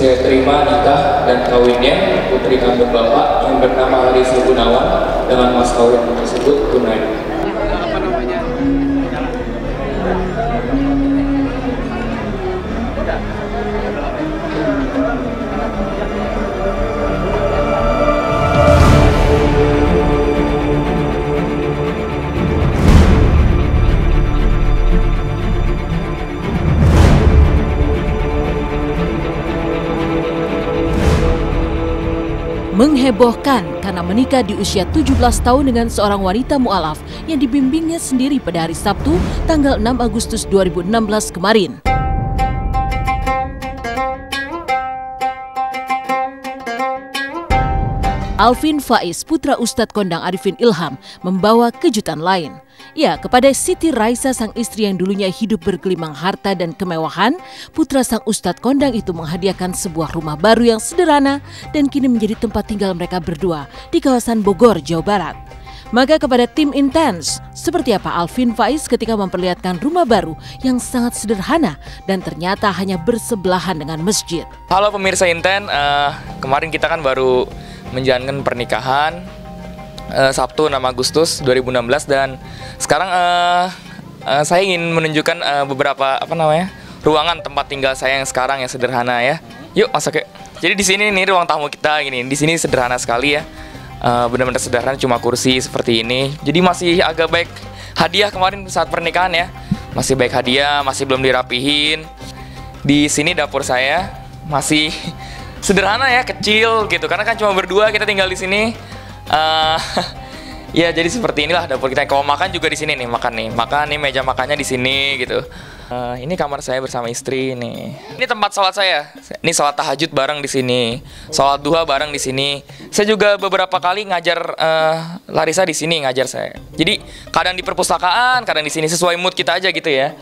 saya terima nikah dan kawinnya putri kandung Bapak yang bernama Larissa Gunawan dengan mas kawin tersebut tunai. Menghebohkan karena menikah di usia 17 tahun dengan seorang wanita mu'alaf yang dibimbingnya sendiri pada hari Sabtu, tanggal 6 Agustus 2016 kemarin. Alvin Faiz, putra Ustadz Kondang Arifin Ilham, membawa kejutan lain. Ya, kepada Siti Raisa, sang istri yang dulunya hidup bergelimang harta dan kemewahan, putra sang Ustadz Kondang itu menghadiahkan sebuah rumah baru yang sederhana dan kini menjadi tempat tinggal mereka berdua di kawasan Bogor, Jawa Barat. Maka kepada tim Intens, seperti apa Alvin Faiz ketika memperlihatkan rumah baru yang sangat sederhana dan ternyata hanya bersebelahan dengan masjid. Halo pemirsa Inten, kemarin kita kan baru menjalankan pernikahan Sabtu 6 Agustus 2016 dan sekarang saya ingin menunjukkan beberapa ruangan tempat tinggal saya yang sekarang yang sederhana ya. Yuk masuk yuk. Jadi di sini nih ruang tamu kita gini. Di sini sederhana sekali ya. Benar-benar sederhana, cuma kursi seperti ini. Jadi masih agak baik hadiah kemarin saat pernikahan ya. Masih baik hadiah, masih belum dirapihin. Di sini dapur saya masih sederhana ya, kecil gitu. Karena kan cuma berdua kita tinggal di sini. Ya jadi seperti inilah dapur kita. Kalau makan juga di sini nih, makan nih meja makannya di sini gitu. Ini kamar saya bersama istri nih. Ini tempat sholat saya. Ini sholat tahajud bareng di sini, sholat duha bareng di sini. Saya juga beberapa kali ngajar Larissa di sini ngajar saya. Jadi kadang di perpustakaan, kadang di sini sesuai mood kita aja gitu ya.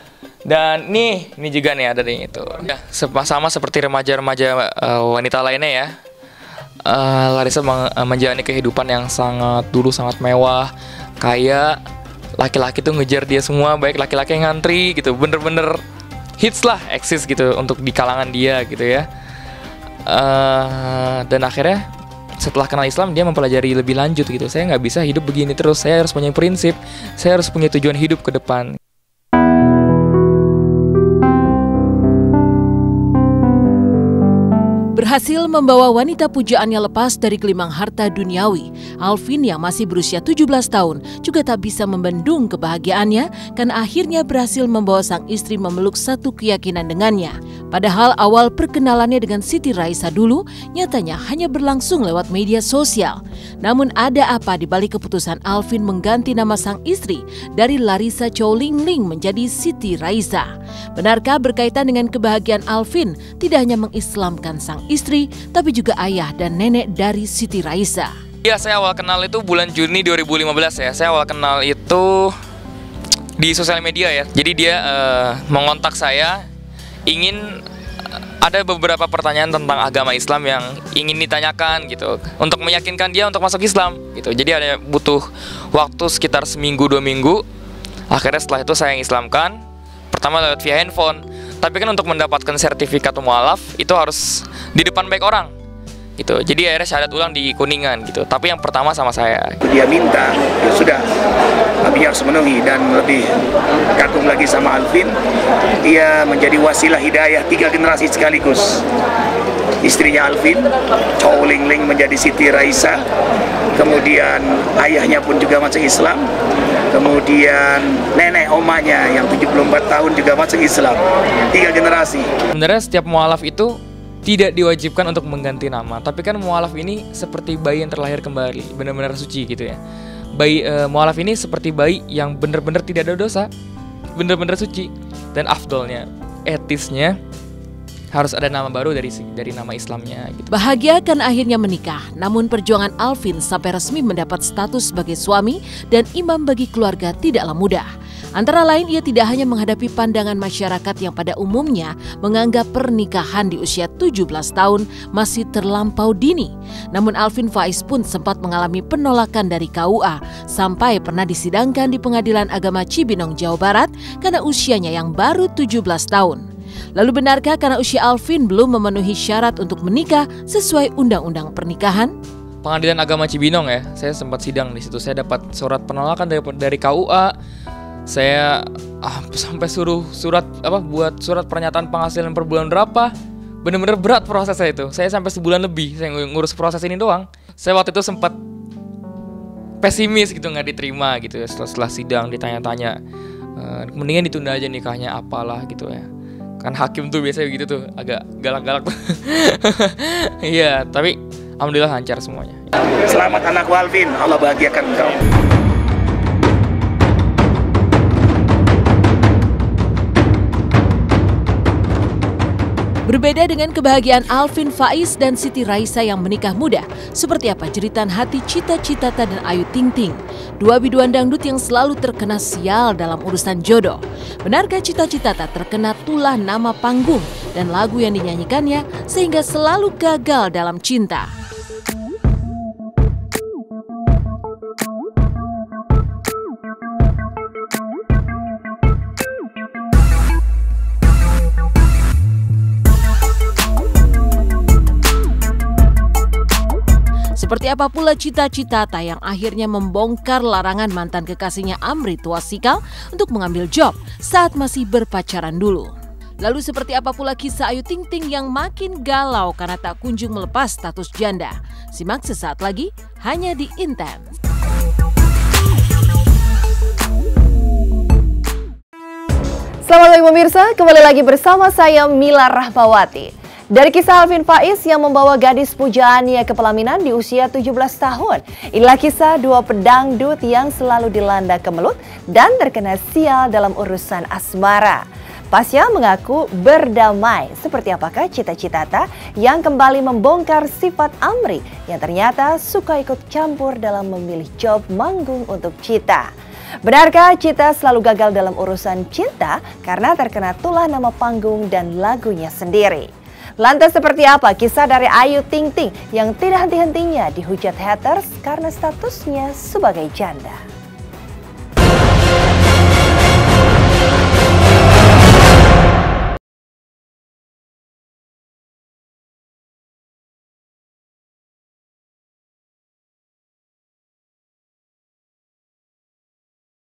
Dan ini juga nih ada nih itu. Ya, sama seperti remaja-remaja wanita lainnya ya. Larissa menjalani kehidupan yang sangat mewah, kaya. Laki-laki tuh ngejar dia semua, baik laki-laki yang ngantri gitu, bener-bener hits lah, eksis gitu untuk di kalangan dia gitu ya. Dan akhirnya setelah kenal Islam dia mempelajari lebih lanjut gitu. Saya nggak bisa hidup begini terus, saya harus punya prinsip, saya harus punya tujuan hidup ke depan. Berhasil membawa wanita pujaannya lepas dari gelimang harta duniawi, Alvin yang masih berusia 17 tahun juga tak bisa membendung kebahagiaannya karena akhirnya berhasil membawa sang istri memeluk satu keyakinan dengannya. Padahal awal perkenalannya dengan Siti Raisa dulu nyatanya hanya berlangsung lewat media sosial. Namun ada apa di balik keputusan Alvin mengganti nama sang istri dari Larissa Chow Ling Ling menjadi Siti Raisa? Benarkah berkaitan dengan kebahagiaan Alvin tidak hanya mengislamkan sang istri, tapi juga ayah dan nenek dari Siti Raisa? Ya, saya awal kenal itu bulan Juni 2015 ya. Saya awal kenal itu di sosial media ya. Jadi dia mengontak saya, ingin ada beberapa pertanyaan tentang agama Islam yang ingin ditanyakan gitu, untuk meyakinkan dia untuk masuk Islam gitu. Jadi ada butuh waktu sekitar seminggu 2 minggu. Akhirnya setelah itu saya yang Islamkan. Pertama lewat via handphone. Tapi kan untuk mendapatkan sertifikat mu'alaf itu harus di depan banyak orang gitu. Jadi akhirnya syahadat ulang di Kuningan gitu. Tapi yang pertama sama saya. Dia minta, ya sudah, kami harus memenuhi. Dan lebih kagum lagi sama Alvin, ia menjadi wasilah hidayah 3 generasi sekaligus. Istrinya Alvin, Chow Ling Ling, menjadi Siti Raisa. Kemudian ayahnya pun juga masuk Islam. Kemudian nenek omanya yang 74 tahun juga masuk Islam. 3 generasi. Sebenarnya setiap mu'alaf itu tidak diwajibkan untuk mengganti nama. Tapi kan mu'alaf ini seperti bayi yang terlahir kembali, benar-benar suci gitu ya. Mu'alaf ini seperti bayi yang benar-benar tidak ada dosa, benar-benar suci. Dan afdolnya, etisnya, harus ada nama baru dari nama Islamnya gitu. Bahagia kan akhirnya menikah, namun perjuangan Alvin sampai resmi mendapat status sebagai suami dan imam bagi keluarga tidaklah mudah. Antara lain, ia tidak hanya menghadapi pandangan masyarakat yang pada umumnya menganggap pernikahan di usia 17 tahun masih terlampau dini. Namun Alvin Faiz pun sempat mengalami penolakan dari KUA sampai pernah disidangkan di Pengadilan Agama Cibinong, Jawa Barat karena usianya yang baru 17 tahun. Lalu benarkah karena usia Alvin belum memenuhi syarat untuk menikah sesuai undang-undang pernikahan? Pengadilan Agama Cibinong ya, saya sempat sidang di situ. Saya dapat surat penolakan dari KUA. Saya sampai suruh buat surat pernyataan penghasilan per bulan berapa. Bener-bener berat proses saya itu. Saya sampai sebulan lebih saya ngurus proses ini doang. Saya waktu itu sempat pesimis gitu, nggak diterima gitu ya. Setelah sidang ditanya-tanya, mendingan ditunda aja nikahnya apalah gitu ya. Kan hakim tuh biasanya gitu tuh, agak galak-galak tuh. Iya, tapi alhamdulillah lancar semuanya. Selamat anakku Alvin, Allah bahagiakan engkau. Berbeda dengan kebahagiaan Alvin Faiz dan Siti Raisa yang menikah muda, seperti apa jeritan hati Cita Citata dan Ayu Ting Ting, dua biduan dangdut yang selalu terkena sial dalam urusan jodoh. Benarkah Cita Citata terkena tulah nama panggung dan lagu yang dinyanyikannya sehingga selalu gagal dalam cinta? Seperti apa pula Cita Citata yang akhirnya membongkar larangan mantan kekasihnya Amrit Wasikal untuk mengambil job saat masih berpacaran dulu. Lalu seperti apa pula kisah Ayu Ting Ting yang makin galau karena tak kunjung melepas status janda? Simak sesaat lagi hanya di Intense. Selamat pagi pemirsa, kembali lagi bersama saya Mila Rahmawati. Dari kisah Alvin Faiz yang membawa gadis pujaannya ke pelaminan di usia 17 tahun. Inilah kisah dua pedangdut yang selalu dilanda kemelut dan terkena sial dalam urusan asmara. Pasya mengaku berdamai. Seperti apakah Cita Citata yang kembali membongkar sifat Amri yang ternyata suka ikut campur dalam memilih job manggung untuk Cita. Benarkah Cita selalu gagal dalam urusan cinta karena terkena tulah nama panggung dan lagunya sendiri? Lantas seperti apa kisah dari Ayu Ting Ting yang tidak henti-hentinya dihujat haters karena statusnya sebagai janda?